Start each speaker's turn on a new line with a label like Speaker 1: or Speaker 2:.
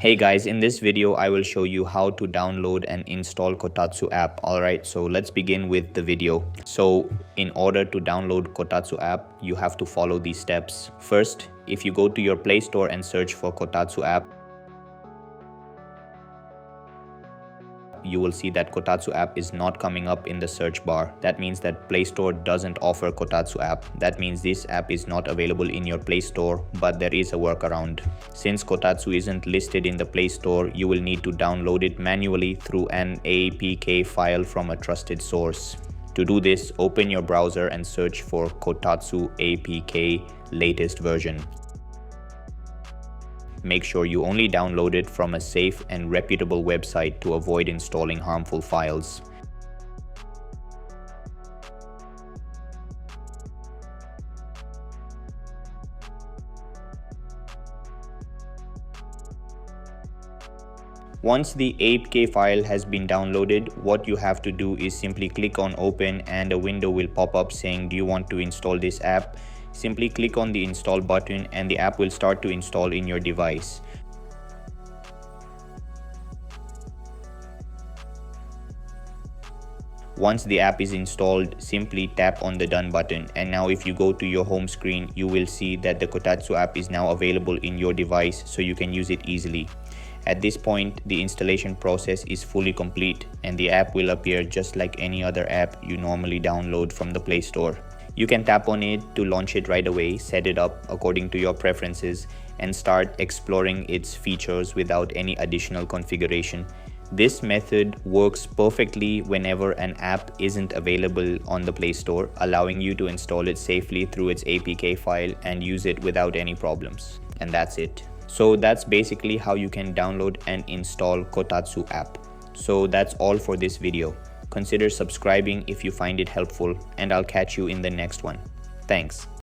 Speaker 1: Hey guys, in this video I will show you how to download and install Kotatsu app. Alright, so let's begin with the video. So in order to download Kotatsu app, you have to follow these steps. First, if you go to your Play Store and search for Kotatsu app, you will see that Kotatsu app is not coming up in the search bar. That means that Play Store doesn't offer Kotatsu app. That means this app is not available in your Play Store, but there is a workaround. Since Kotatsu isn't listed in the Play Store, you will need to download it manually through an APK file from a trusted source. To do this, open your browser and search for Kotatsu APK latest version. Make sure you only download it from a safe and reputable website to avoid installing harmful files. Once the APK file has been downloaded, what you have to do is simply click on open and a window will pop up saying, do you want to install this app? Simply click on the install button and the app will start to install in your device. Once the app is installed, simply tap on the done button, and now if you go to your home screen, you will see that the Kotatsu app is now available in your device, so you can use it easily. At this point, the installation process is fully complete and the app will appear just like any other app you normally download from the Play Store. You can tap on it to launch it right away, set it up according to your preferences, and start exploring its features without any additional configuration. This method works perfectly whenever an app isn't available on the Play Store, allowing you to install it safely through its APK file and use it without any problems. And that's it. So that's basically how you can download and install Kotatsu app. So that's all for this video. Consider subscribing if you find it helpful, and I'll catch you in the next one. Thanks.